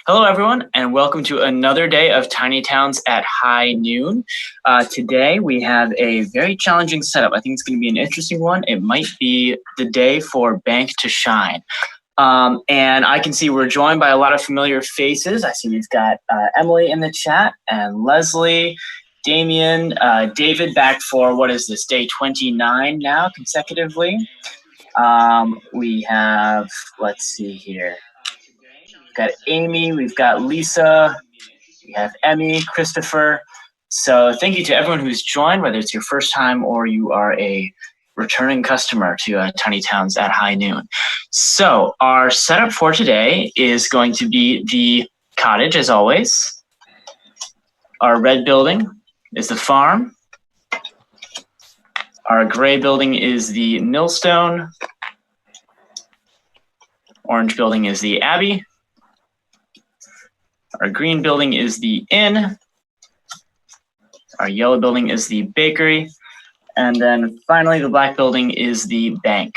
Hello, everyone, and welcome to another day of Tiny Towns at high noon. Today, we have a very challenging setup. I think it's going to be an interesting one. It might be the day for Bank to shine. And I can see we're joined by a lot of familiar faces. I see we've got Emily in the chat and Leslie, Damien, David back for, what is this, day 29 now consecutively. We have, let's see here. We've got Amy, we've got Lisa, we have Emmy, Christopher. So thank you to everyone who's joined, whether it's your first time or you are a returning customer to Tiny Towns at high noon. So our setup for today is going to be the cottage, as always. Our red building is the farm. Our gray building is the millstone. Orange building is the abbey. Our green building is the inn. Our yellow building is the bakery. And then finally, the black building is the bank.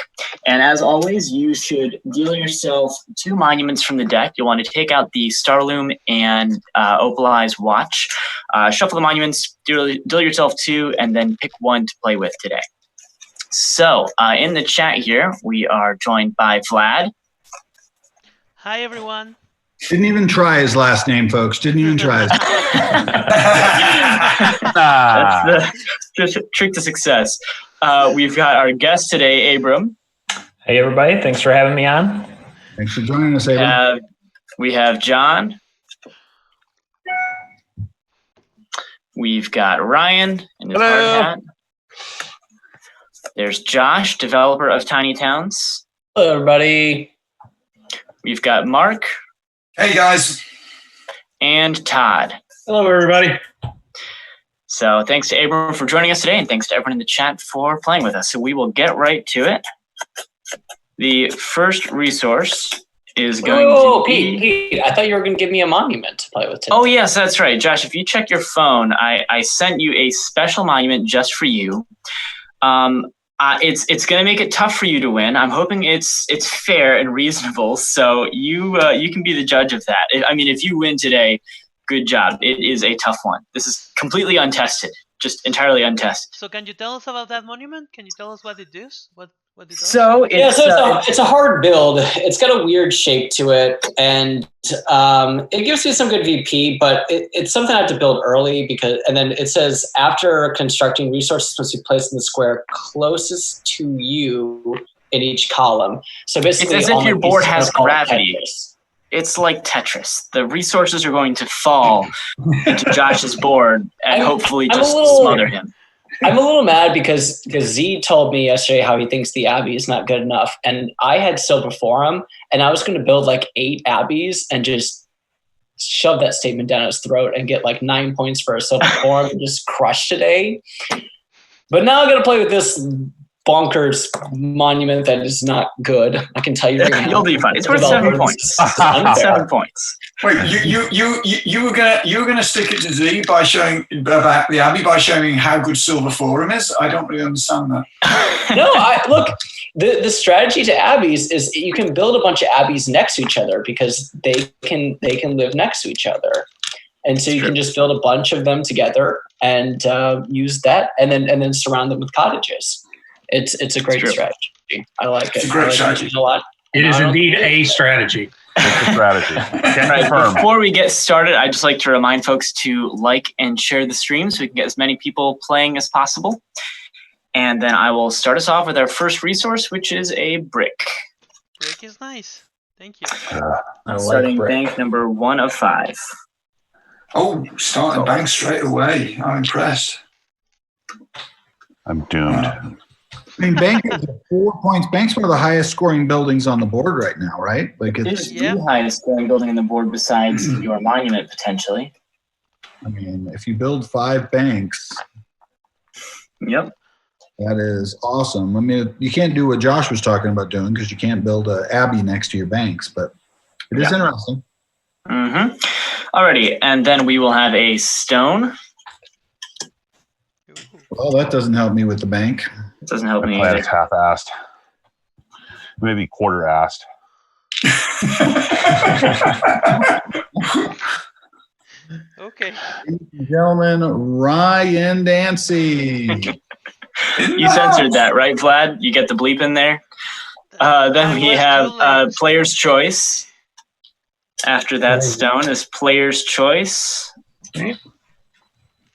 And as always, you should deal yourself 2 monuments from the deck. You'll want to take out the Starloom and Opalize Watch. Shuffle the monuments, deal yourself 2, and then pick 1 to play with today. So in the chat here, we are joined by Vlad. Hi, everyone. Didn't even try his last name, folks. Didn't even try his That's the trick to success. We've got our guest today, Abram. Hey, everybody. Thanks for having me on. Thanks for joining us, Abram. We have John. We've got Ryan in his hard hat. There's Josh, developer of Tiny Towns. Hello, everybody. We've got Mark. Hey, guys. And Todd. Hello, everybody. So thanks to Abram for joining us today, and thanks to everyone in the chat for playing with us. So we will get right to it. The first resource is going to be... Pete, I thought you were going to give me a monument to play with today. Oh, yes, that's right. Josh, if you check your phone, I sent you a special monument just for you. It's going to make it tough for you to win. I'm hoping it's fair and reasonable, so you can be the judge of that. I mean, if you win today, good job. It is a tough one. This is completely untested, just entirely untested. So can you tell us about that monument? Can you tell us what it does? What it does? So it's a hard build. It's got a weird shape to it, and it gives me some good VP, but it's something I have to build early and then it says after constructing, resources must be placed in the square closest to you in each column. So basically, it's as if your board has gravity. It's like Tetris. The resources are going to fall into Josh's board and hopefully just smother him. I'm a little mad because Z told me yesterday how he thinks the Abbey is not good enough. And I had Silver Forum, and I was going to build like 8 Abbeys and just shove that statement down his throat and get like 9 points for a Silver Forum and just crush today. But now I'm going to play with this bonkers monument that is not good. I can tell you right now. You'll be fine. It's worth 7 points. 7 points. Wait, you were gonna stick it to Z by showing about the Abbey by showing how good Silver Forum is? I don't really understand that. No, look. The strategy to Abbeys is you can build a bunch of Abbeys next to each other because they can live next to each other, and so you can just build a bunch of them together and use that, and then surround them with cottages. It's a great strategy. I like it. It's a great strategy. A lot. It is indeed a strategy. It's a strategy. Right, before we get started, I'd just like to remind folks to like and share the stream so we can get as many people playing as possible. And then I will start us off with our first resource, which is a brick. Brick is nice. Thank you. Starting bank number 1 of 5. Oh, starting bank straight away. I'm impressed. I'm doomed. I mean, Bank is 4 points. Bank's one of the highest scoring buildings on the board right now, right? Like It's the highest scoring building on the board besides your monument, potentially. I mean, if you build 5 banks, Yep. that is awesome. I mean, you can't do what Josh was talking about doing because you can't build an abbey next to your banks, but it is interesting. Mm-hmm. Alrighty, and then we will have a stone. Well, that doesn't help me with the bank. It doesn't help My me plan either. is half-assed. Maybe quarter-assed. Okay. Ladies and gentlemen, Ryan Dancy. You censored that, right, Vlad? You get the bleep in there. Then we have player's choice. After that stone is player's choice. Okay.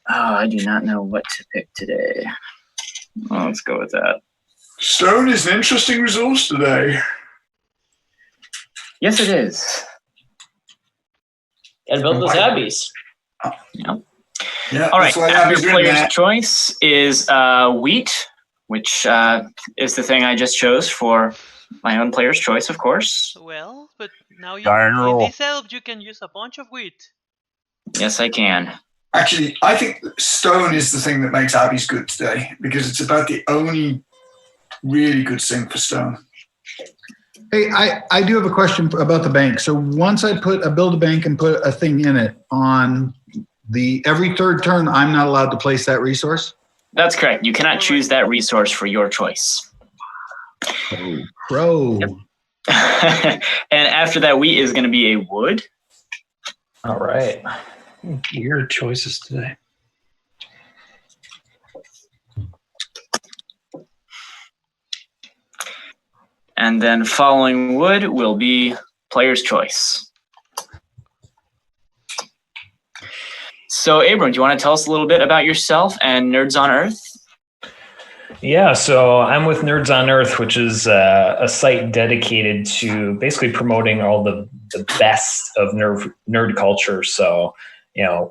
Oh, I do not know what to pick today. Well, let's go with that. Stone is an interesting resource today. Yes, it is. Gotta build those abbeys. Yep. Yeah. All right. that's why After Abby's written player's that. choice is wheat, which is the thing I just chose for my own player's choice, of course. Well, but now Darn in roll. this setup you can use a bunch of wheat. Yes, I can. Actually, I think stone is the thing that makes abbeys good today because it's about the only really good thing for stone. Hey, I do have a question about the bank. So once I build a bank and put a thing in it on every third turn, I'm not allowed to place that resource? That's correct. You cannot choose that resource for your choice. Oh, pro. Yep. And after that wheat is going to be a wood. All right. Weird choices today. And then following wood will be player's choice. So, Abram, do you want to tell us a little bit about yourself and Nerds on Earth? Yeah, so I'm with Nerds on Earth, which is a site dedicated to basically promoting all the best of nerd culture. So,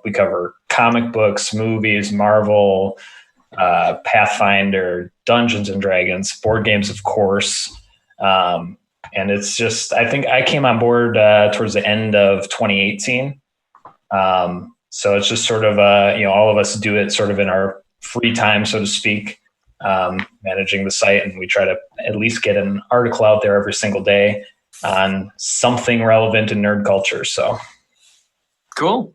we cover comic books, movies, Marvel, Pathfinder, Dungeons and Dragons, board games, of course. And it's just, I think I came on board towards the end of 2018. So it's just sort of, all of us do it sort of in our free time, so to speak, managing the site. And we try to at least get an article out there every single day on something relevant in nerd culture. So cool.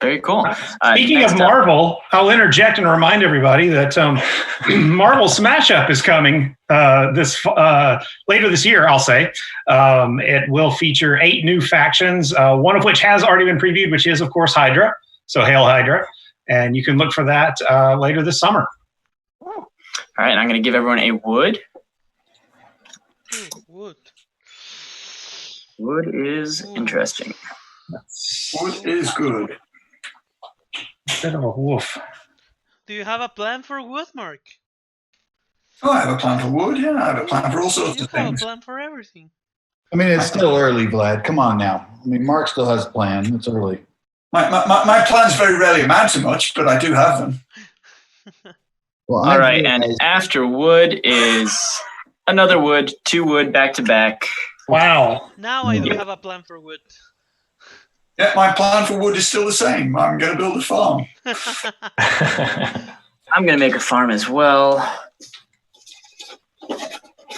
Very cool. Speaking of Marvel, I'll interject and remind everybody that Marvel Smash Up is coming later this year, I'll say. It will feature 8 new factions, one of which has already been previewed, which is, of course, Hydra. So hail Hydra. And you can look for that later this summer. All right, I'm going to give everyone a wood. Wood. Wood is interesting. Wood is good. Bit of a wolf. Do you have a plan for wood, Mark? Oh, I have a plan for wood. Yeah, I have a plan for all sorts You of have a things. plan for everything. I mean, it's still early, Vlad. Come on now. I mean, Mark still has a plan. It's early. My plans very rarely amount to much, but I do have them. Well, All right, and after wood is another wood, 2 wood back to back. Wow. Now I do have a plan for wood. Yeah, my plan for wood is still the same. I'm going to build a farm. I'm going to make a farm as well.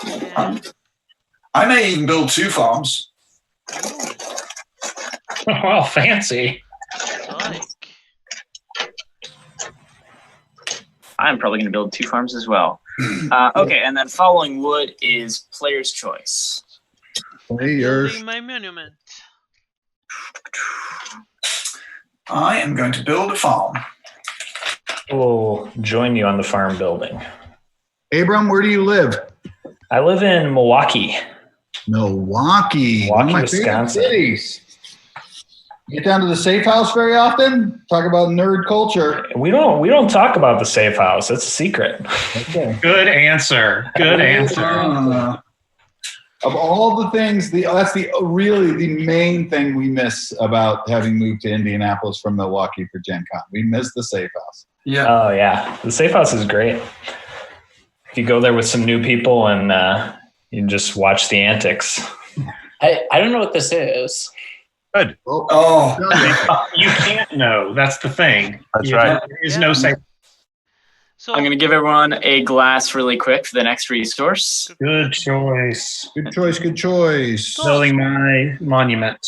Yeah. I may even build 2 farms. Well, fancy. Sonic. I'm probably going to build 2 farms as well. Okay, and then following wood is player's choice. Building my monument. I am going to build a farm. we'll join you on the farm building. Abram, where do you live? I live in Milwaukee. Milwaukee, one of my favorite Wisconsin. cities. Get down to the safe house very often? Talk about nerd culture. We don't talk about the safe house. It's a secret. Okay. Good answer. Good answer. Of all the things, that's really the main thing we miss about having moved to Indianapolis from Milwaukee for Gen Con. We miss the safe house. Yeah. Oh yeah, the safe house is great. If you go there with some new people and you just watch the antics. I don't know what this is. Good. Oh, You can't know. That's the thing. That's right. There is no safe. So I'm going to give everyone a glass really quick for the next resource. Good choice. Good choice, good choice. Building my monument.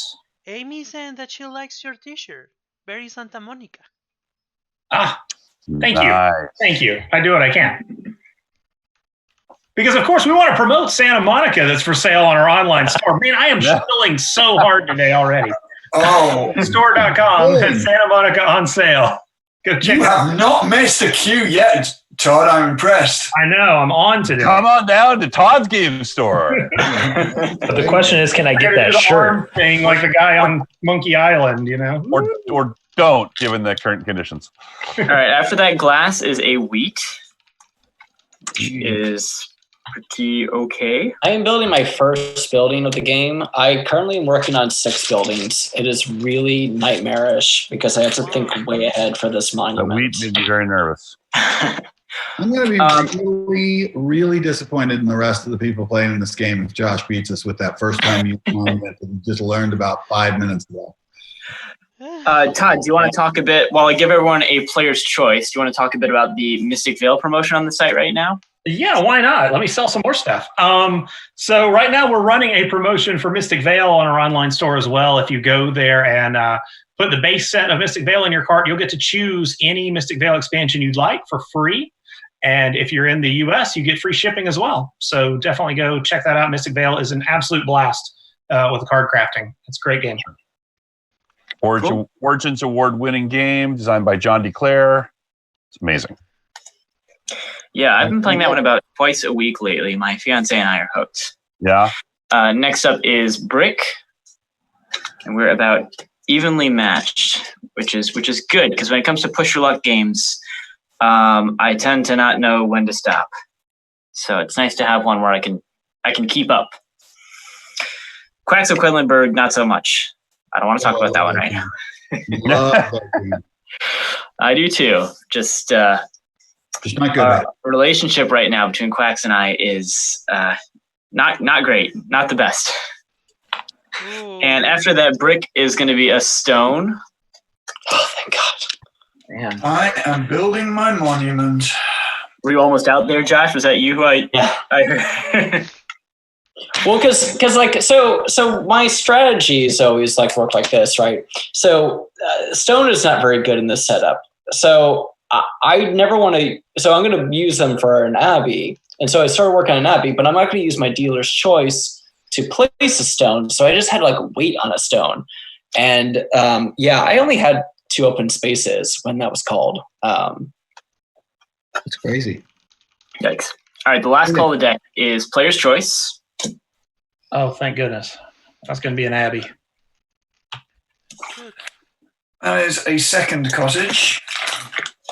Amy said that she likes your T-shirt. Very Santa Monica. Ah, thank you. Nice. Thank you. I do what I can. Because, of course, we want to promote Santa Monica that's for sale on our online store. Man, I am shilling so hard today already. Oh, Store.com has Santa Monica on sale. Go check you it out. have not missed a queue yet, Todd. I'm impressed. I know. I'm on today. Come on down to Todd's Game Store. But the question is, can I I get gotta that do the shirt? arm thing like the guy on Monkey Island, you know? or don't, given the current conditions. All right, after that glass is a wheat, which is pretty okay. I am building my first building of the game. I currently am working on 6 buildings. It is really nightmarish because I have to think way ahead for this The monument. wheat made me very nervous. I'm going to be really, really disappointed in the rest of the people playing in this game if Josh beats us with that first time you monument that you just learned about 5 minutes ago. Todd, do you want to talk a bit, while I give everyone a player's choice, do you want to talk a bit about the Mystic Vale promotion on the site right now? Yeah, why not? Let me sell some more stuff. So right now we're running a promotion for Mystic Vale on our online store as well. If you go there and put the base set of Mystic Vale in your cart, you'll get to choose any Mystic Vale expansion you'd like for free. And if you're in the US, you get free shipping as well. So definitely go check that out. Mystic Vale is an absolute blast with the card crafting. It's a great game. Origins award-winning game designed by John DeClaire. It's amazing. Yeah, I've been playing that one about twice a week lately. My fiance and I are hooked. Yeah. Next up is Brick, and we're about evenly matched, which is good because when it comes to push your luck games, I tend to not know when to stop. So it's nice to have one where I can keep up. Quacks of Quedlinburg, not so much. I don't want to talk about that one right now. Love that game. I do too. Just Just not good at it. our relationship right now between Quacks and I is not great, not the best. Ooh. And after that, Brick is going to be a stone. Oh, thank God. Man, I am building my monument. were you almost out there, Josh? Was that you who I Yeah. heard? Well, because like so my strategies always like work like this, right? So stone is not very good in this setup. So I never want to. So I'm going to use them for an abbey, and so I started working on an abbey, but I'm not going to use my dealer's choice to place a stone. So I just had to like wait on a stone, and I only had 2 open spaces when that was called. It's crazy. Yikes. All right, the last call of the deck is player's choice. Oh, thank goodness. That's going to be an abbey. That is a second cottage.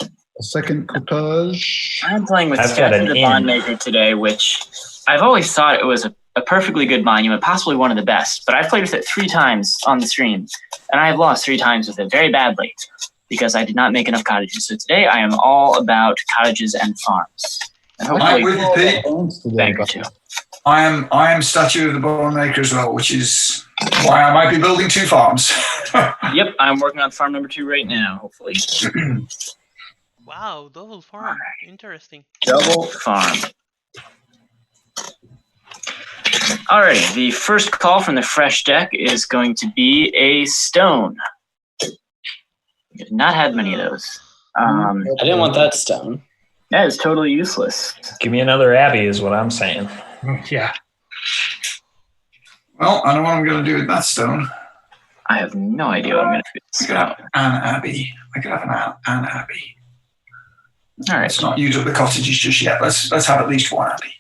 A second cottage. I'm playing with I've got Statue an the inn. Bondmaker today, which I've always thought it was a perfectly good monument, possibly one of the best, but I've played with it 3 times on the stream, and I have lost 3 times with it very badly because I did not make enough cottages. So today I am all about cottages and farms. And I'm hopefully with you, Pete. bank or 2. I am Statue of the Bone Maker as well, which is why I might be building 2 farms. Yep, I'm working on farm number 2 right now, hopefully. Wow, double farm. Interesting. Double farm. Alrighty, the first call from the fresh deck is going to be a stone. We have not had many of those. I didn't want that stone. That is totally useless. Give me another abbey is what I'm saying. Yeah. Well, I know what I'm going to do with that stone. I have no idea what I'm going to do with I this could have stone. an abbey. I could have an abbey. All right. Let's not use up the cottages just yet. Let's have at least 1 abbey.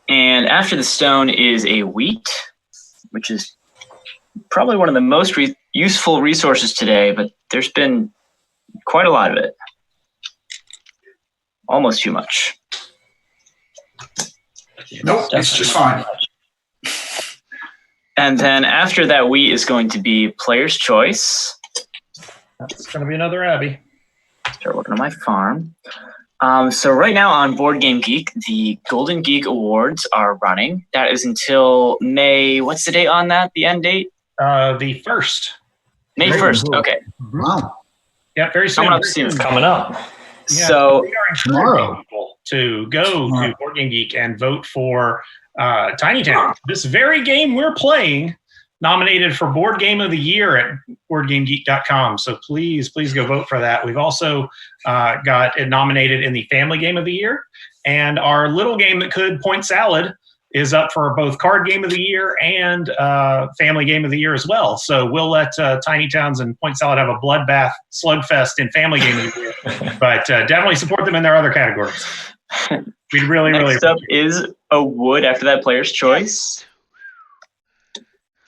And after the stone is a wheat, which is probably one of the most useful resources today, but there's been quite a lot of it. Almost too much. Nope, it's just fine. And then after that wheat is going to be player's choice. That's going to be another abbey. Start working on my farm. So right now on Board Game Geek, the Golden Geek Awards are running. That is until May. What's the date on that? The end date? The 1st. May 1st. Okay. Wow. Yeah, very soon. Coming up soon. Coming up. Yeah, So we are encouraging tomorrow. people to go to Board Game Geek and vote for Tiny Town. This very game we're playing nominated for Board Game of the Year at BoardGameGeek.com. So please go vote for that. We've also got it nominated in the Family Game of the Year. And our little game that could, Point Salad, is up for both Card Game of the Year and Family Game of the Year as well. So we'll let Tiny Towns and Point Salad have a bloodbath slugfest in Family Game of the Year. But definitely support them in their other categories. We'd really Next up is a wood after that player's choice.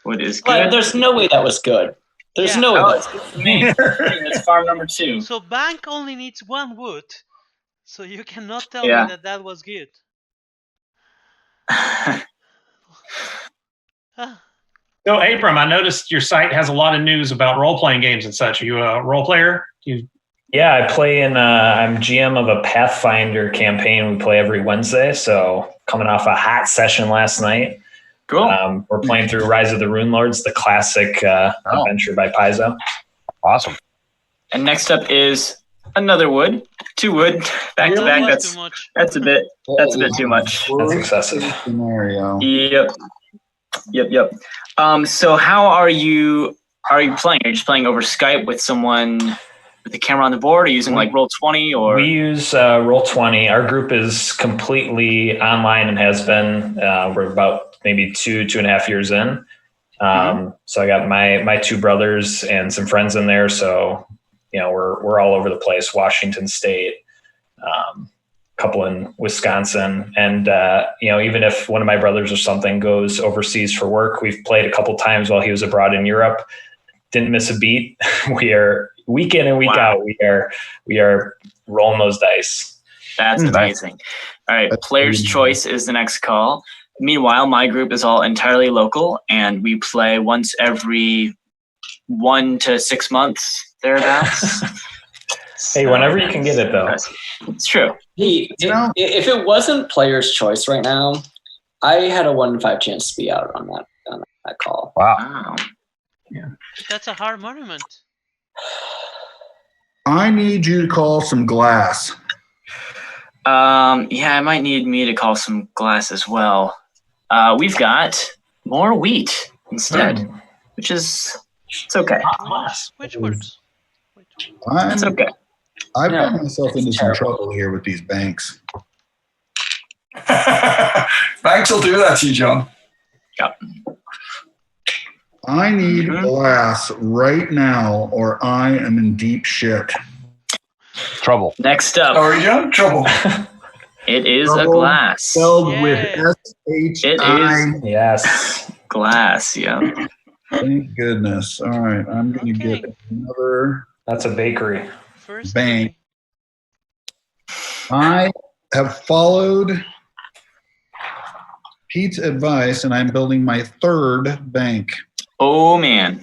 Wood is good. But there's no way that was good. There's no way that's good. It's farm number 2. So bank only needs 1 wood, so you cannot tell Yeah. me that was good. So, Abram, I noticed your site has a lot of news about role-playing games and such. Are you a role player? Yeah, I play in. I'm GM of a Pathfinder campaign. We play every Wednesday. So coming off a hot session last night. Cool. We're playing through Rise of the Rune Lords, the classic adventure by Paizo. Awesome. And next up is another wood. 2 wood back to back. That was too much. That's a bit too much. That's excessive. Scenario. Yep. So how are you playing? Are you just playing over Skype with someone with the camera on the board, or using like Roll20 or? We use Roll20. Our group is completely online and has been. We're about maybe 2.5 years in. So I got my 2 brothers and some friends in there. So, we're all over the place, Washington State, couple in Wisconsin. And, even if one of my brothers or something goes overseas for work, we've played a couple times while he was abroad in Europe. Didn't miss a beat. We are week in and week out. We are rolling those dice. That's amazing. All right. Player's choice is the next call. Meanwhile, my group is all entirely local, and we play once every 1 to 6 months, thereabouts. Hey, whenever you can get it, though. It's true. Hey, if it wasn't player's choice right now, I had a 1 in 5 chance to be out on that call. Wow. That's a hard monument. I need you to call some glass. Yeah, it might need me to call some glass as well. We've got more wheat instead, which is, it's okay. Which words? It's okay. I've got myself into some trouble here with these banks. Banks will do that to you, John. Yep. I need glass right now, or I am in deep shit. Trouble. Next up, Sorry, John. Trouble. it is a Trouble glass. Spelled with Yeah. S-H-I. Yes. Glass, yeah. Thank goodness. All right, I'm going to get another That's a bakery. First bank. I have followed Pete's advice, and I'm building my 3rd bank. Oh, man.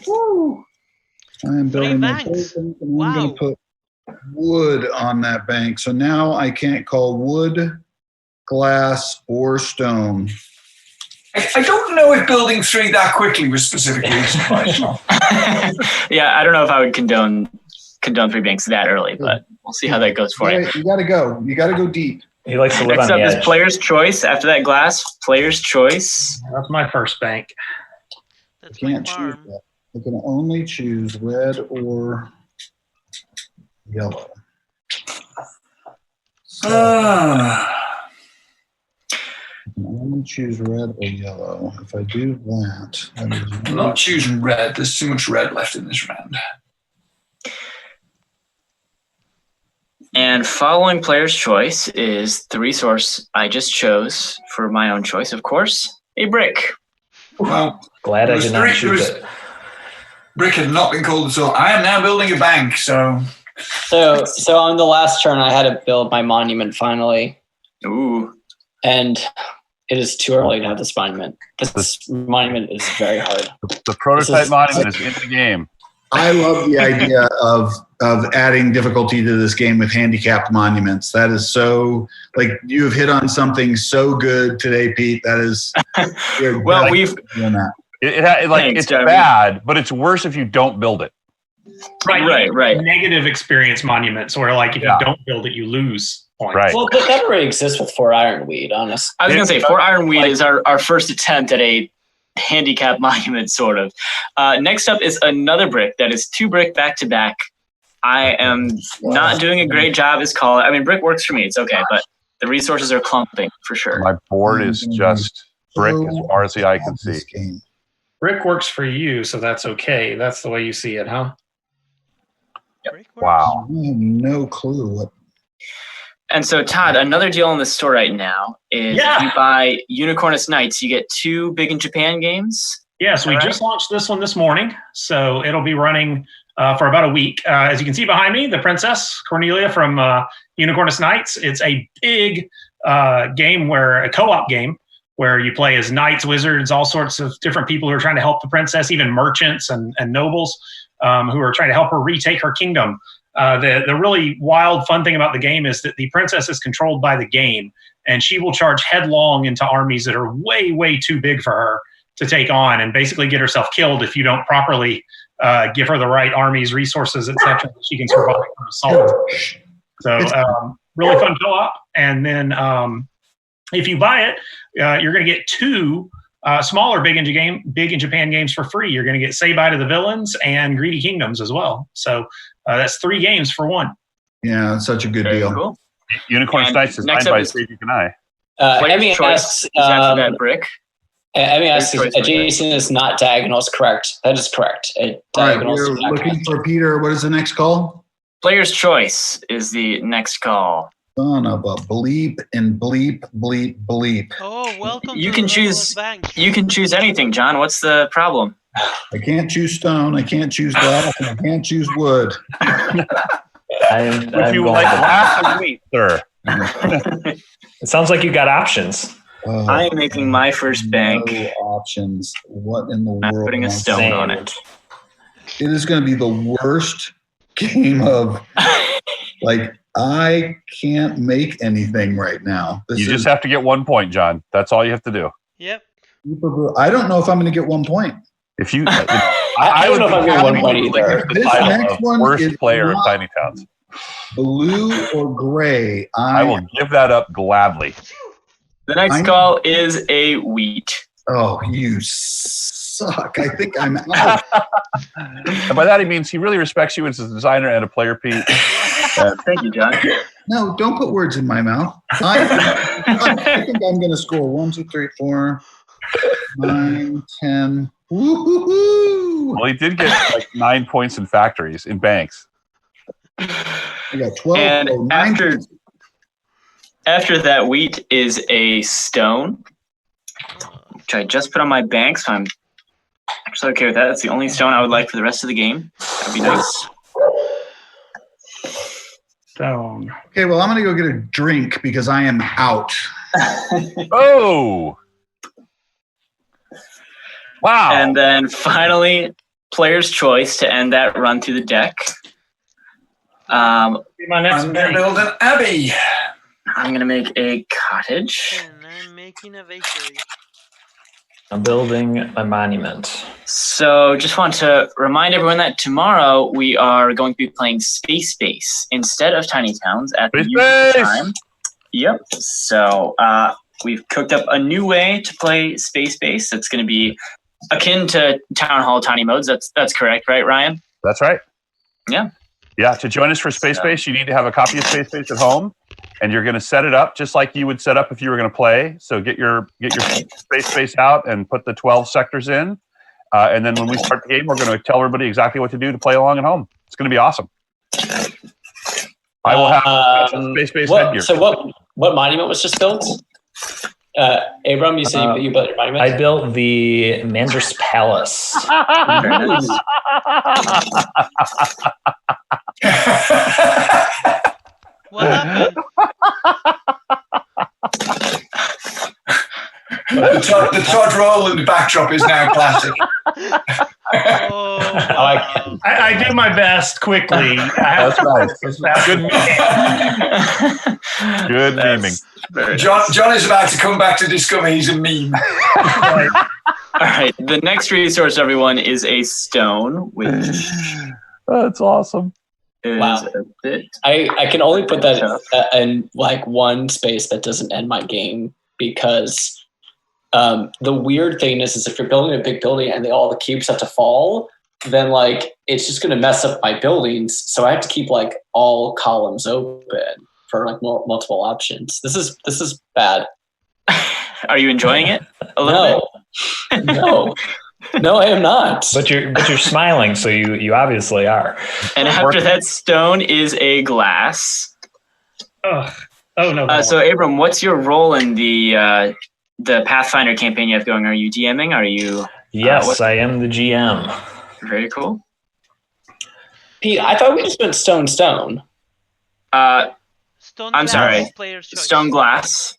I'm building my banks. 3rd bank, and Wow. I'm going to put wood on that bank. So now I can't call wood, glass, or stone. I don't know if building 3 that quickly was specifically inspirational. Yeah, I don't know if I would condone 3 banks that early, but we'll see how that goes for you. You got to go. You got to go deep. He likes to live Next on up the is edge. player's choice. After that glass, player's choice. That's my first bank. I That's my can't choose farm. that. I can only choose red or yellow. Ah. I can only choose red or yellow. If I do that, I'm not choosing red. There's too much red left in this round. And following player's choice is the resource I just chose for my own choice, of course, a brick. Well, Glad I did not choose it. brick had not been called at all. I am now building a bank, so So on the last turn, I had to build my monument finally, Ooh. and it is too early to have this monument. This monument is very hard. The prototype is- monument is in the game. I love the idea of adding difficulty to this game with handicapped monuments. That is so, like, you have hit on something so good today, Pete. That is, Well, we've doing that. Thanks, It's Jeremy. bad, but it's worse if you don't build it. right. Negative experience monuments where, like, if Yeah. you don't build it, you lose points. Right. Well, that already exists with 4 Ironweed, honestly. I was gonna say 4 Ironweed is our first attempt at a handicap monument, sort of. Next up is another brick that is 2 brick back to back. I am not doing a great job as caller. I mean, brick works for me. It's okay, but the resources are clumping for sure. My board is just brick as far as the eye can see. Brick works for you, so that's okay. That's the way you see it, huh? Wow. I have no clue what. And so, Todd, another deal in the store right now is if you buy Unicornus Knights, you get 2 Big in Japan games. Yes, we just launched this one this morning, so it'll be running for about a week. As you can see behind me, the Princess Cornelia from Unicornus Knights. It's a big game a co-op game where you play as knights, wizards, all sorts of different people who are trying to help the princess, even merchants and nobles who are trying to help her retake her kingdom. The really wild, fun thing about the game is that the princess is controlled by the game, and she will charge headlong into armies that are way, way too big for her to take on, and basically get herself killed if you don't properly give her the right armies, resources, etc. that she can survive her assault. So really fun co-op. And then if you buy it, you're going to get 2 smaller Big in Japan games for free. You're going to get Say Bye to the Villains and Greedy Kingdoms as well. So that's 3 games for 1. Yeah, it's such a good deal. Cool. Unicorn Knights is designed by Steve and I. Emmy asks, is after that brick. Emmy asks, Jason is not diagonals correct. That is correct. All right, we're looking for Peter. What is the next call? Player's choice is the next call. Son of a bleep and bleep, bleep, bleep. Oh, welcome You to can the choose. bank. You can choose anything, John. What's the problem? I can't choose stone. I can't choose glass. And I can't choose wood. Would you like glass or wheat, sir? It sounds like you got options. I am making my first bank. No options. What in the I'm world? putting a stone on it. It is going to be the worst game of, like, I can't make anything right now. You just have to get 1 point, John. That's all you have to do. Yep. I don't know if I'm going to get 1 point. If you, I don't know if I'm getting 1 point either. This next one worst is player of not Tiny Towns. blue or gray. I will give that up gladly. The next call is a wheat. Oh, you suck. I think I'm out. And by that he means he really respects you as a designer and a player, Pete. Thank you, John. No, don't put words in my mouth. I think I'm going to score 1, 2, 3, 4, 9, 10. Woo-hoo-hoo. Well, he did get like 9 points in factories, in banks. I got 12. And 9 after that wheat is a stone, which I just put on my bank, so I'm actually okay with that. That's the only stone I would like for the rest of the game. That'd be nice. Stone. Okay, well, I'm going to go get a drink because I am out. Oh! Wow. And then finally, player's choice to end that run through the deck. My next I'm going bank. to build an abbey. I'm going to make a cottage. And I'm making a bakery. I'm building a monument. So just want to remind everyone that tomorrow we are going to be playing Space Base instead of Tiny Towns at the usual time. Yep. So we've cooked up a new way to play Space Base. That's going to be akin to Town Hall Tiny Modes. That's correct, right, Ryan? That's right. Yeah. Yeah, to join us for Space Base, you need to have a copy of Space Base at home, and you're going to set it up just like you would set up if you were going to play. So get your Space Base out and put the 12 sectors in, and then when we start the game, we're going to tell everybody exactly what to do to play along at home. It's going to be awesome. I will have Space Base headgear. So what monument was just built? Abram, you said you built your monument? I built the Mandris Palace. What happened? The Todd Rowland backdrop is now classic. Oh, I do my best quickly. That's nice. Good memeing. Good memeing. John is about to come back to discover he's a meme. All right. The next resource, everyone, is a stone, which That's awesome. is Wow. a bit. I can only put that in like one space that doesn't end my game because The weird thing is if you're building a big building and all the cubes have to fall, then like it's just going to mess up my buildings. So I have to keep like all columns open for like multiple options. This is bad. Are you enjoying it a little bit? No, I am not. But you're smiling, so you obviously are. And after that stone is a glass. Ugh. Oh no. So Abram, what's your role in the Pathfinder campaign you have going? Are you DMing? Are you? Yes, I am the GM. Very cool. Pete, I thought we just went stone. Stone I'm glass, sorry. Player's choice. Stone glass,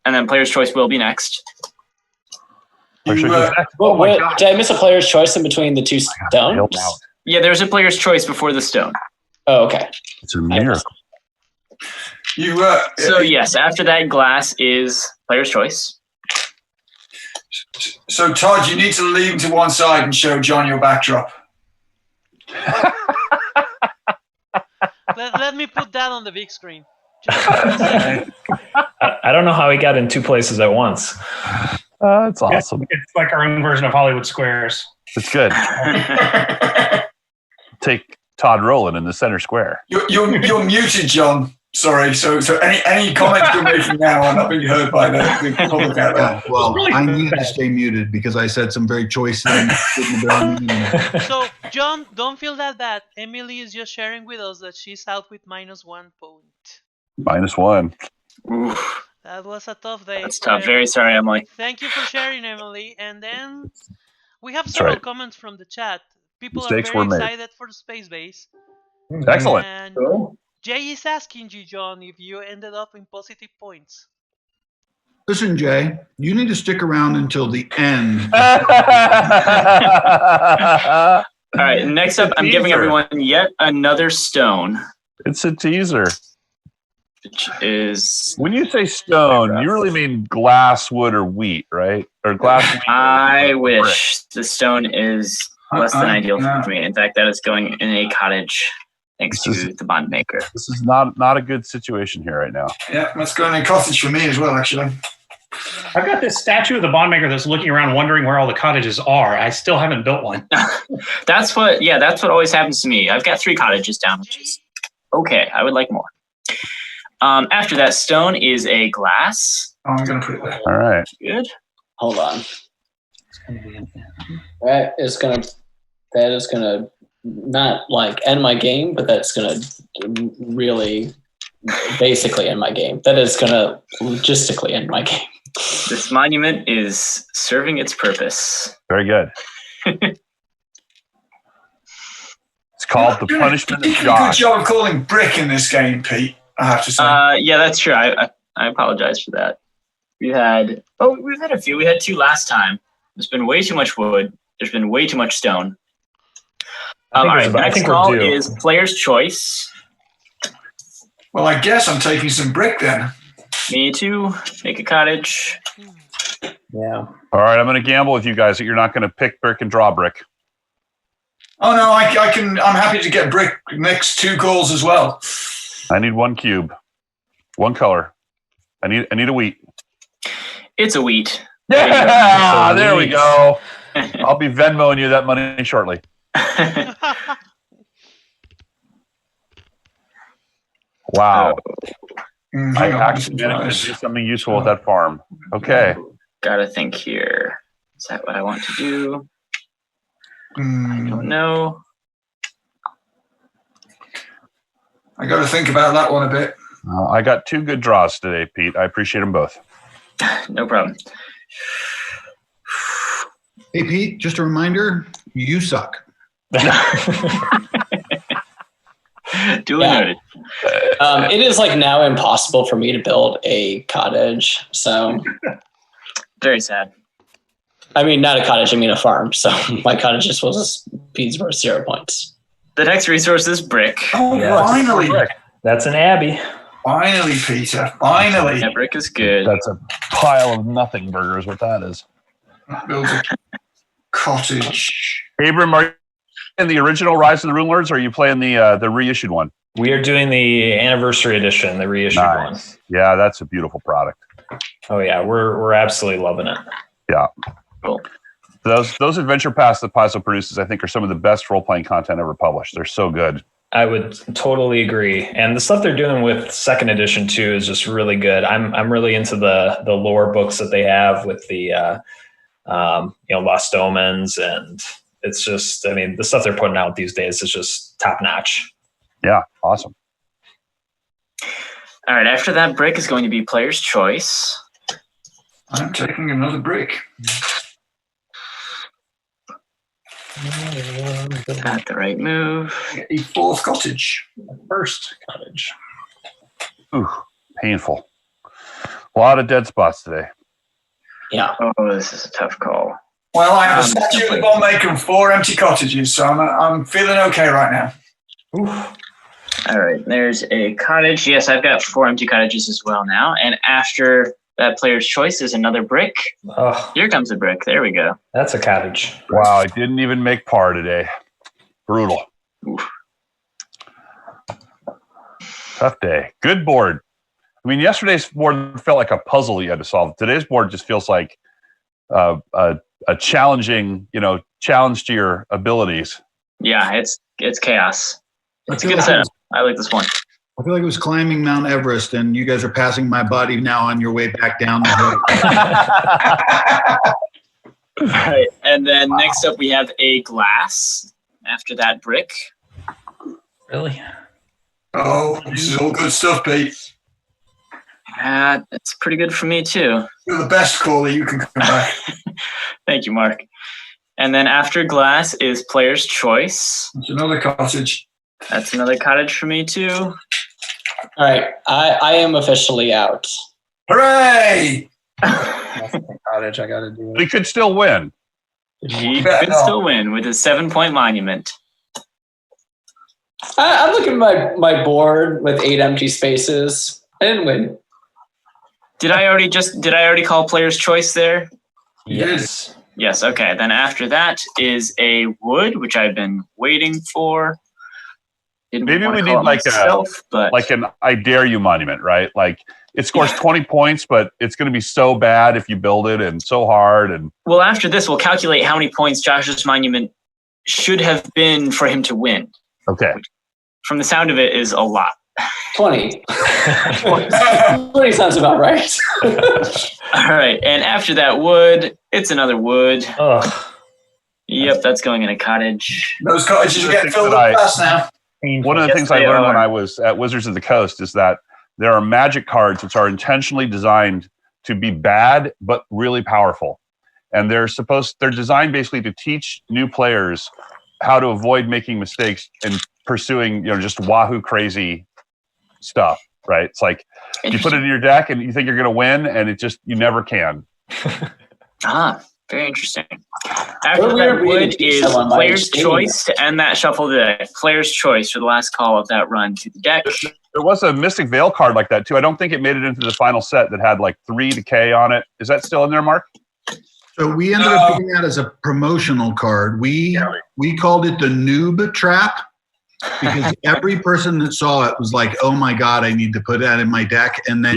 and then player's choice will be next. Player's choice is next. Oh my God. Did I miss a player's choice in between the two stones? Yeah, there's a player's choice before the stone. Oh, okay. It's a miracle. So yes, after that glass is player's choice. So Todd, you need to lean to one side and show John your backdrop. Let me put that on the big screen. I don't know how he got in two places at once. It's awesome. It's like our own version of Hollywood Squares. It's good. Take Todd Rowland in the center square. You're muted, John. Sorry. So any comments you're making now are not being heard by the public out there. Well, I needed to stay muted because I said some very choice things. So, John, don't feel that bad. Emily is just sharing with us that she's out with -1 point. -1. Oof, That was a tough day. that's tough. Very sorry, Emily. Thank you for sharing, Emily. And then we have That's several right. comments from the chat. People Mistakes are very were made. excited for the space base. Excellent. And Cool. Jay is asking you, John, if you ended up in positive points. Listen, Jay, you need to stick around until the end. All right, next up, I'm giving everyone yet another stone, It's a teaser. which is When you say stone, you really mean glass, wood, or wheat, right? Or glass. Wheat, I or wish the stone is less than ideal no. for me. In fact, that is going in a cottage thanks This to the bond maker. This is not a good situation here right now. Yeah, that's going in a cottage for me as well, actually. I've got this statue of the bond maker that's looking around wondering where all the cottages are. I still haven't built one. That's what always happens to me. I've got 3 cottages down, which is okay. I would like more. After that stone is a glass. Oh, I'm going to put it there. All right. Good. Hold on. That is gonna not like end my game, but that's gonna really basically end my game. That is gonna logistically end my game. This monument is serving its purpose. Very good. It's called the punishment You of did a good Josh. job of calling brick in this game, Pete, I have to say. Yeah, that's true. I apologize for that. We've had a few. We had 2 last time. There's been way too much wood. There's been way too much stone. All right, I next think we're call due. is player's choice. Well, I guess I'm taking some brick then. Me too. Make a cottage. Yeah. All right, I'm going to gamble with you guys that you're not going to pick brick and draw brick. Oh no, I can. I'm happy to get brick next 2 calls as well. I need 1 cube, 1 color. I need a wheat. It's a wheat. Yeah, there we go. I'll be Venmoing you that money shortly. Wow. Mm, I hang on, actually managed to do something useful with that farm. Okay. Gotta think here. Is that what I want to do? I Mm, don't know. I got to think about that one a bit. I got 2 good draws today, Pete. I appreciate them both. No problem. Hey, Pete, just a reminder, you suck. Duly Yeah. noted. It is like now impossible for me to build a cottage. So, Very sad. I mean, not a cottage, I mean a farm. So my cottage just was Pete's worth 0 points. The next resource is brick. Oh, Yeah. finally. That's an Abbey. Finally, Peter. Finally. Yeah, brick is good. That's a pile of nothing burgers, what that is. Build a cottage. Abram, are you in the original Rise of the Rune Lords, or are you playing the reissued one? We are doing the anniversary edition, the reissued one. Yeah, that's a beautiful product. Oh yeah, we're absolutely loving it. Yeah. Cool. Those adventure paths that Paizo produces, I think, are some of the best role-playing content ever published. They're so good. I would totally agree. And the stuff they're doing with second edition too is just really good. I'm really into the lore books that they have with the Lost Omens, and it's just, I mean, the stuff they're putting out these days is just top notch. Yeah, awesome. All right, after that brick is going to be player's choice. I'm taking another brick. Got the right move. A fourth cottage. First cottage. Ooh, painful. A lot of dead spots today. Yeah. Oh, this is a tough call. Well, I have a statue of the bomb maker and 4 empty cottages, so I'm feeling okay right now. Oof. All right, there's a cottage. Yes, I've got 4 empty cottages as well now. And after that player's choice is another brick. Oh, Here comes a brick. There we go. that's a cottage. Wow, I didn't even make par today. Brutal. Oof. Tough day. Good board. I mean, yesterday's board felt like a puzzle you had to solve. Today's board just feels like a challenging, challenge to your abilities. Yeah, it's chaos. It's a feel good like setup. I like this one. I feel like it was climbing Mount Everest, and you guys are passing my body now on your way back down the hill. All right, and then next up we have a glass. After that brick. Really? Oh, this is all good stuff, Pete. That's pretty good for me too. You're the best caller. You can come back. Thank you, Mark. And then after glass is player's choice. It's another cottage. That's another cottage for me too. All right. I am officially out. Hooray! Cottage, I got to do But he could still win. He could still win with his 7-point monument. I'm looking at my board with 8 empty spaces. I didn't win. Did I already call player's choice there? Yes. Yes, okay. Then after that is a wood, which I've been waiting for. Maybe we need like an I dare you monument, right? Like it scores 20 points, but it's going to be so bad if you build it and so hard. And well, after this, we'll calculate how many points Josh's monument should have been for him to win. Okay. Which, from the sound of it, is a lot. 20. 20 sounds about right. All right, and after that wood, it's another wood. Ugh. Yep, that's going in a cottage. Those cottages are getting filled up fast now. One of the things I learned when I was at Wizards of the Coast is that there are magic cards which are intentionally designed to be bad but really powerful. And they're designed basically to teach new players how to avoid making mistakes and pursuing, just wahoo crazy stuff, right? It's like you put it in your deck and you think you're going to win and you never can. Very interesting. After that wood is player's choice to end that shuffle today. Player's choice for the last call of that run to the deck. There was a Mystic Veil card like that too. I don't think it made it into the final set that had like 3 decay on it. Is that still in there, Mark? So we ended up picking that as a promotional card. We called it the noob trap because every person that saw it was like, oh my God, I need to put that in my deck. And then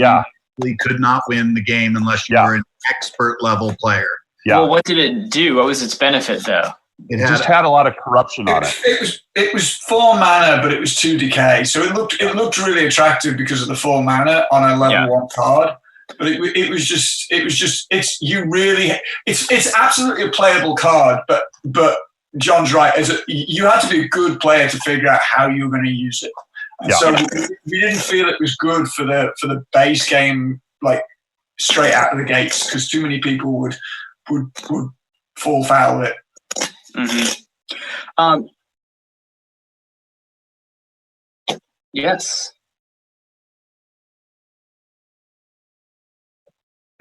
you could not win the game unless you were an expert level player. Yeah. Well, what did it do? What was its benefit, though? It just had a lot of corruption on it. It was 4 mana, but it was 2 decay, so it looked really attractive because of the 4 mana on a level 1 card. But it's absolutely a playable card. But John's right. You had to be a good player to figure out how you were going to use it. And so we didn't feel it was good for the base game, like straight out of the gates, because too many people would fall foul of it. Mm-hmm. Yes.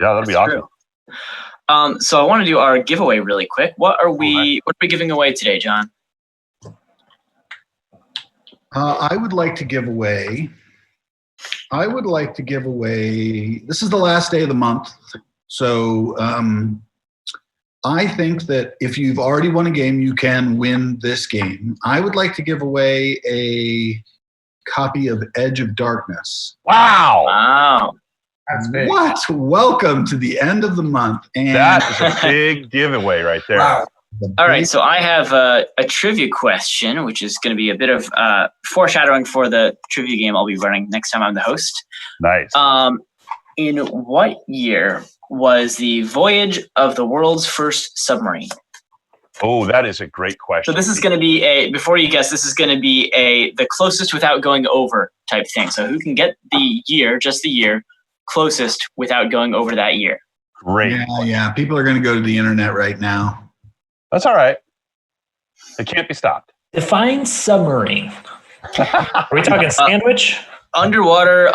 Yeah, that'd be awesome. So I want to do our giveaway really quick. What are we giving away today, John? I would like to give away. This is the last day of the month, so I think that if you've already won a game, you can win this game. I would like to give away a copy of Edge of Darkness. Wow! Wow! That's big. What? Welcome to the end of the month. And That is a big giveaway right there. Wow. All right, so I have a trivia question, which is going to be a bit of foreshadowing for the trivia game I'll be running next time I'm the host. Nice. In what year was the voyage of the world's first submarine? Oh, that is a great question. So this is going to be before you guess, this is going to be the closest without going over type thing. So who can get the year, just the year, closest without going over that year? Great. Yeah. People are going to go to the internet right now. That's all right. It can't be stopped. Define submarine. Are we talking sandwich? Underwater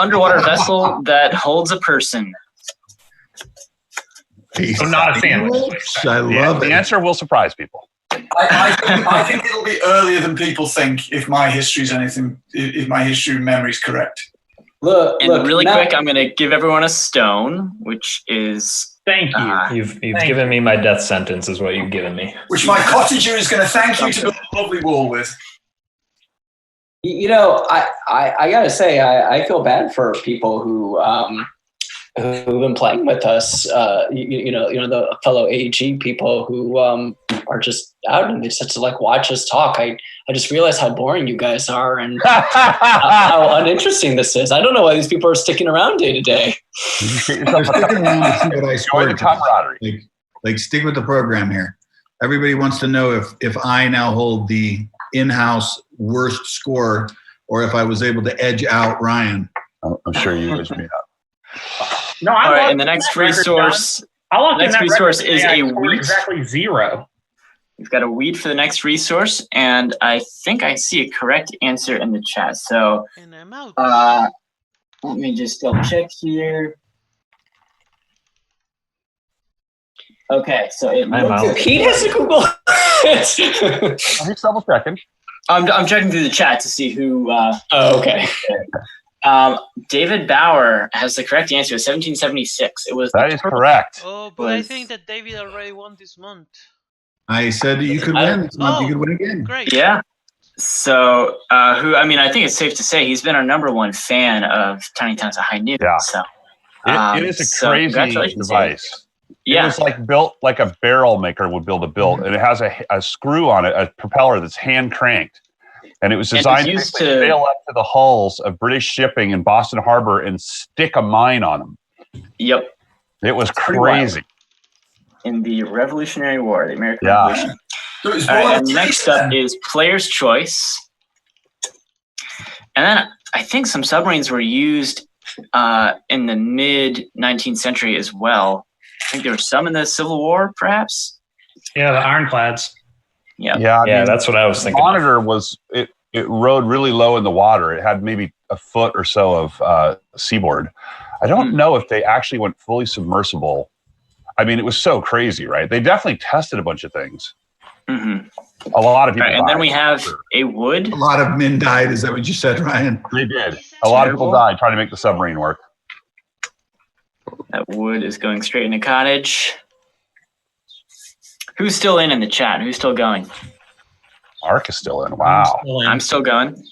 vessel that holds a person. So not a sandwich. I love The it. answer will surprise people. I think it'll be earlier than people think if my history memory is correct. Look, Really Matt, quick, I'm going to give everyone a stone, which is Thank you. You've given me my death sentence, is what you've given me. Which my cottager is going to thank you to build a lovely wall with. You know, I gotta say, I feel bad for people who've been playing with us. You know, the fellow AEG people who are just out and just to like watch us talk. I just realized how boring you guys are and how uninteresting this is. I don't know why these people are sticking around day to day. They're sticking around to see what I Enjoy scored. the camaraderie. Like stick with the program here. Everybody wants to know if I now hold the in-house worst score or if I was able to edge out Ryan. I'm sure you wish me up. No, all right. And the next resource, is a wheat. Exactly 0. We've got a wheat for the next resource, and I think I see a correct answer in the chat. So, And I'm out. let me just double check here. Okay, so it I'm looks. out. Pete has to Google it. He's double checking. I'm checking through the chat to see who. Oh, okay. David Bauer has the correct answer. 1776. It was. That is correct. Oh, but I think that David already won this month. I said that you could win this month. You could win again. Great. Yeah. So, I think it's safe to say he's been our number one fan of Tiny Towns at High Noon. Yeah. So, It is a crazy congratulations, device. yeah. It was like built like a barrel maker would build a build, and it has a screw on it, a propeller that's hand cranked, and it was designed to sail up to the hulls of British shipping in Boston Harbor and stick a mine on them. Yep. It was Pretty crazy. In the Revolutionary War, the American Revolution. So it's All right, born and next up is Player's Choice. And then I think some submarines were used in the mid-19th century as well. I think there were some in the Civil War, perhaps. Yeah, the ironclads. Yeah. Yeah, Yeah, that's what I was thinking. Monitor was it rode really low in the water. It had maybe a foot or so of seaboard. I don't know if they actually went fully submersible. I mean, it was so crazy, right? They definitely tested a bunch of things. Mm-hmm. A lot of people. All right, and then we have a wood. A lot of men died. Is that what you said, Ryan? They did. A lot of people died trying to make the submarine work. That wood is going straight in the cottage. Who's still in the chat? Who's still going? Mark is still in. Wow. I'm still going.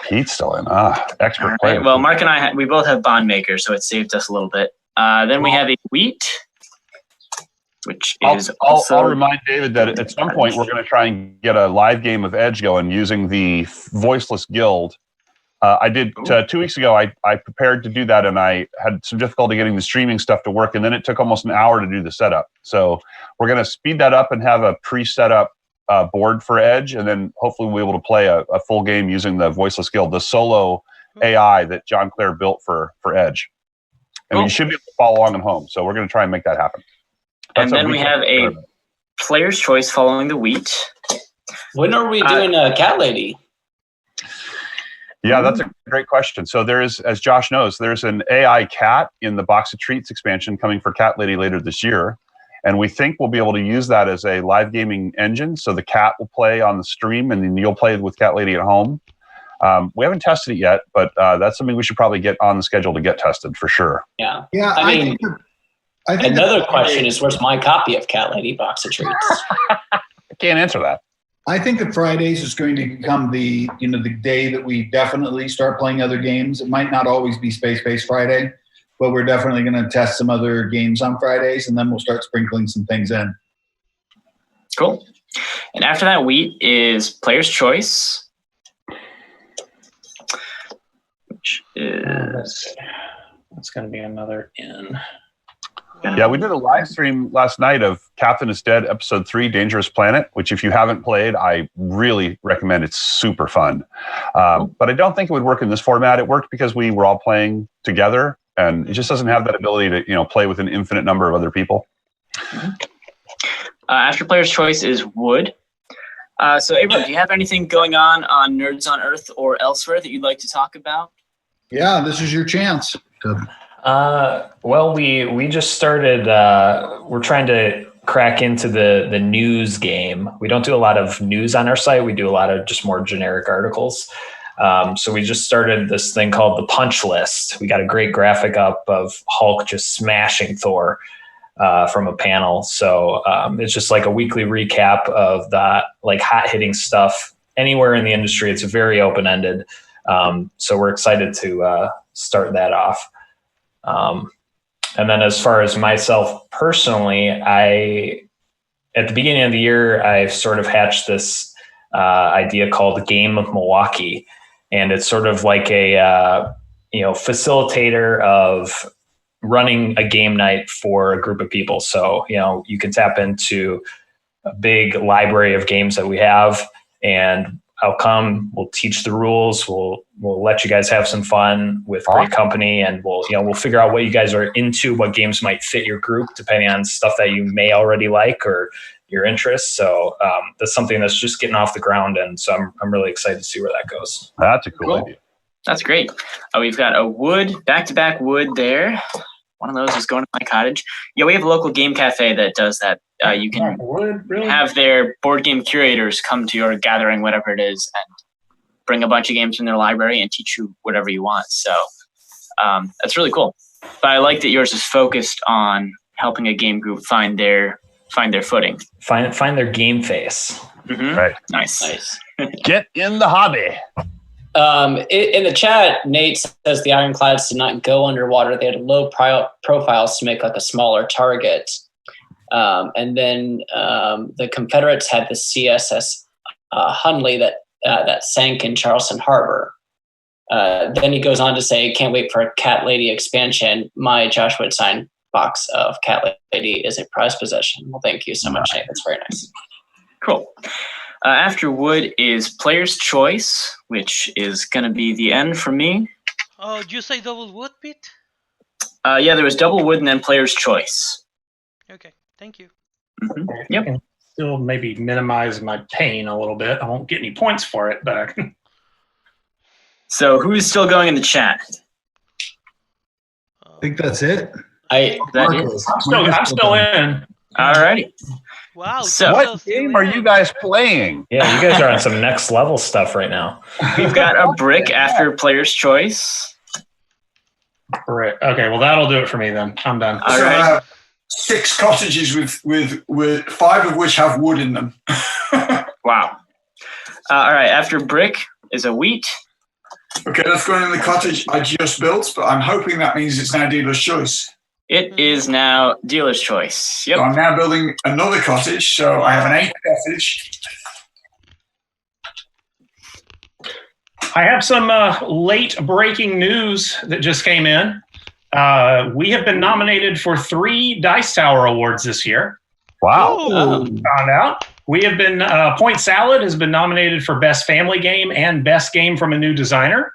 Pete's still in. Expert All player. right, well, Mark and I, we both have bond makers, so it saved us a little bit. Then we have a wheat, which is also. I'll remind David that at some point we're going to try and get a live game of Edge going using the Voiceless Guild. I did 2 weeks ago. I prepared to do that, and I had some difficulty getting the streaming stuff to work, and then it took almost an hour to do the setup. So we're going to speed that up and have a pre-set up board for Edge, and then hopefully we'll be able to play a full game using the Voiceless Guild, the solo AI that John Clare built for Edge. And you should be able to follow along at home. So we're going to try and make that happen. And then we have a Player's Choice following the wheat. When are we doing Cat Lady? Yeah, that's a great question. So there is, as Josh knows, there's an AI cat in the Box of Treats expansion coming for Cat Lady later this year. And we think we'll be able to use that as a live gaming engine. So the cat will play on the stream and then you'll play with Cat Lady at home. We haven't tested it yet, but that's something we should probably get on the schedule to get tested for sure. Yeah. Yeah. I mean, I think another question is, where's my copy of Cat Lady Box of Treats? I can't answer that. I think that Fridays is going to become the day that we definitely start playing other games. It might not always be Space Base Friday, but we're definitely going to test some other games on Fridays, and then we'll start sprinkling some things in. Cool. And after that wheat is Player's Choice, which is that's going to be another N. Yeah, we did a live stream last night of Captain is Dead Episode 3, Dangerous Planet, which if you haven't played, I really recommend. It's super fun. But I don't think it would work in this format. It worked because we were all playing together, and it just doesn't have that ability to, play with an infinite number of other people. After Player's Choice is Wood. So, Abram, do you have anything going on Nerds on Earth or elsewhere that you'd like to talk about? Yeah, this is your chance. Well, we just started. We're trying to crack into the news game. We don't do a lot of news on our site. We do a lot of just more generic articles. So we just started this thing called the Punch List. We got a great graphic up of Hulk just smashing Thor from a panel. So it's just like a weekly recap of that, like hot hitting stuff anywhere in the industry. It's very open ended. So we're excited to start that off. And then as far as myself personally, at the beginning of the year, I've sort of hatched this idea called Game of Milwaukee. And it's sort of like a, facilitator of running a game night for a group of people. So, you can tap into a big library of games that we have, and I'll come, we'll teach the rules. We'll let you guys have some fun with great company, and we'll figure out what you guys are into, what games might fit your group, depending on stuff that you may already like or your interests. So that's something that's just getting off the ground. And so I'm really excited to see where that goes. That's a cool idea. That's great. We've got a wood, back-to-back wood there. One of those is going to my cottage. Yeah, we have a local game cafe that does that. You can have their board game curators come to your gathering, whatever it is, and bring a bunch of games from their library and teach you whatever you want. So that's really cool. But I like that yours is focused on helping a game group find their footing. Find their game face. Mm-hmm. Right. Nice. Get in the hobby. In the chat, Nate says the Ironclads did not go underwater. They had low profiles to make like a smaller target. And then the Confederates had the CSS Hunley that sank in Charleston Harbor. Then he goes on to say, can't wait for a Cat Lady expansion. My Josh Wood signed box of Cat Lady is a prized possession. Well, thank you so much, Nate. That's very nice. Cool. After Wood is Player's Choice, which is going to be the end for me. Oh, did you say double wood, Pete? Yeah, there was double wood and then Player's Choice. Okay, thank you. Mm-hmm. Yep. I can still maybe minimize my pain a little bit. I won't get any points for it, but I can. So who's still going in the chat? I think that's it. That is. I'm still in. All righty. Wow. So what game are you guys playing? Yeah, you guys are on some next level stuff right now. We've got a brick after Player's Choice. Right. Okay, well, that'll do it for me then. I'm done. All So I right. have 6 cottages with 5 of which have wood in them. Wow. All right. After brick is a wheat. Okay, that's going in the cottage I just built, but I'm hoping that means it's now dealer's choice. It is now Dealer's Choice. Yep. So I'm now building another cottage, so I have an 8th cottage. I have some late breaking news that just came in. We have been nominated for 3 Dice Tower Awards this year. Wow. Found out. We have been, Point Salad has been nominated for Best Family Game and Best Game from a New Designer.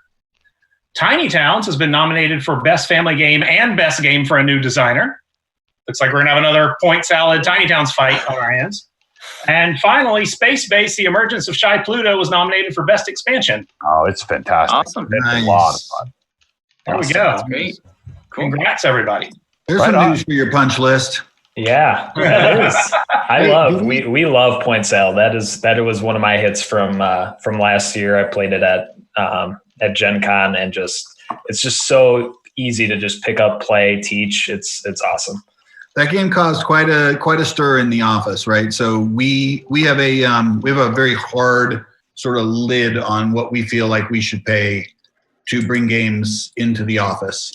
Tiny Towns has been nominated for Best Family Game and Best Game for a New Designer. Looks like we're going to have another Point Salad Tiny Towns fight on our hands. And finally, Space Base, The Emergence of Shy Pluto was nominated for Best Expansion. Oh, it's fantastic. Awesome. It's Nice. a lot of fun. There we go. That's great. Cool. Congrats, everybody. There's Right some on. news for your punch list. Yeah, that is. We love Point Salad. That was one of my hits from last year. I played it at Gen Con, and it's just so easy to just pick up, play, teach. It's awesome. That game caused quite a stir in the office, right? So we have a very hard sort of lid on what we feel like we should pay to bring games into the office.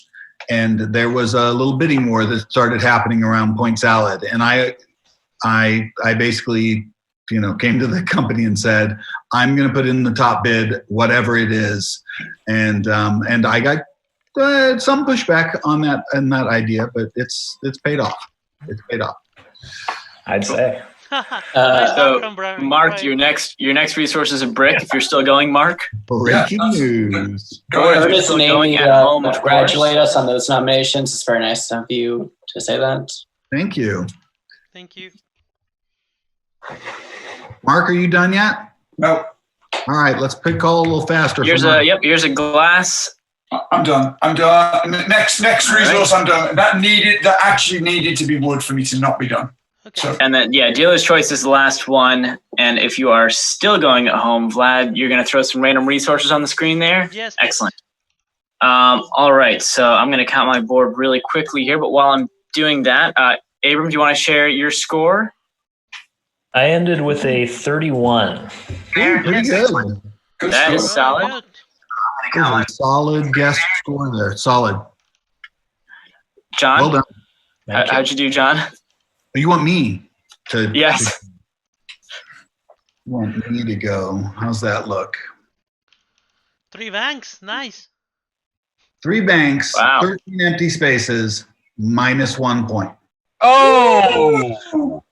and there was a little bidding war that started happening around point salad, and I basically, came to the company and said, I'm going to put in the top bid, whatever it is, and I got some pushback on that idea, but it's paid off. It's paid off. I'd say. So, Mark, your next resource is a brick. If you're still going, Mark. Breaking news. Ernest and Amy of congratulate us on those nominations. It's very nice of you to say that. Thank you. Thank you. Mark, are you done yet? No, All right, let's call a little faster. Here's a glass. I'm done. Next resource, I'm done. That actually needed to be wood for me to not be done. Okay. So, And then, dealer's choice is the last one. And if you are still going at home, Vlad, you're going to throw some random resources on the screen there? Yes. Excellent. All right, so I'm going to count my board really quickly here. But while I'm doing that, Abram, do you want to share your score? I ended with a 31. Pretty good. good That score. is solid. A solid guest score there. Solid. John, Well done. how'd you do, John? You want me to? Yes. You want me to go? How's that look? 3 banks. Nice. 3 banks, Wow. 13 empty spaces, -1 point. Oh,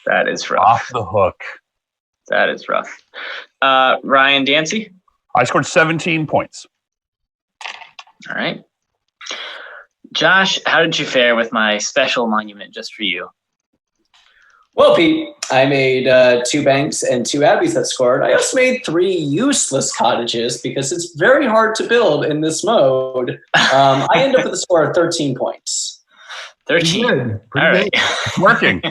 That is rough. off the hook. That is rough. Ryan Dancy? I scored 17 points. All right. Josh, how did you fare with my special monument just for you? Well, Pete, I made 2 banks and 2 abbeys that scored. I also made 3 useless cottages because it's very hard to build in this mode. I end up with a score of 13 points. 13. Good. All right. It's working.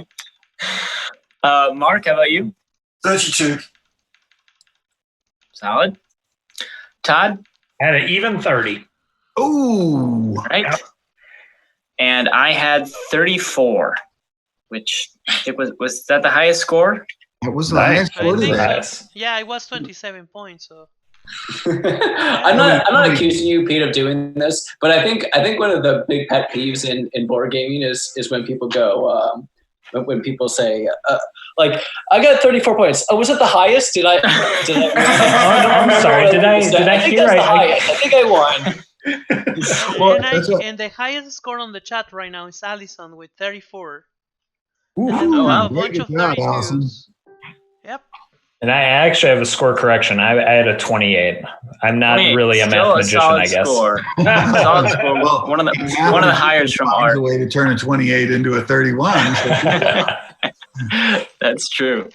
Mark, how about you? 32. Solid. Todd? Had an even 30. Ooh. All right. And I had 34, which I think was that the highest score? That was the Nice. highest score I think today. Nice. Yeah, I was 27 points. So I'm not accusing you, Pete, of doing this, but I think one of the big pet peeves in board gaming is when people go when people say like, I got 34 points. Oh, was it the highest? Did I? Oh, no, I'm sorry. Did I think hear that's the right? highest. I think I won. Well, and the highest score on the chat right now is Allison with 34. Ooh, And then we have a very bunch good of job, 32s. Allison. Yep. And I actually have a score correction. I had a 28. I'm not 28, really a still mathematician, solid I guess. Score. Solid score. Well, One of the hires from finds Art. a way to turn a 28 into a 31. So That's true.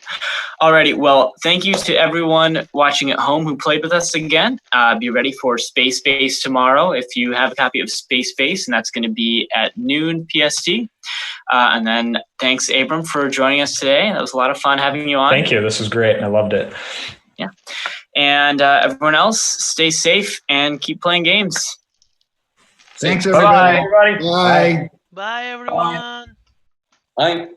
Alrighty, well, thank you to everyone watching at home who played with us again. Be ready for Space Base tomorrow if you have a copy of Space Base, and that's going to be at noon PST. And then thanks, Abram, for joining us today. That was a lot of fun having you on. Thank you. This was great. I loved it. Yeah. And everyone else, stay safe and keep playing games. thanks, Bye-bye. everybody. Bye. Bye, everyone. Bye.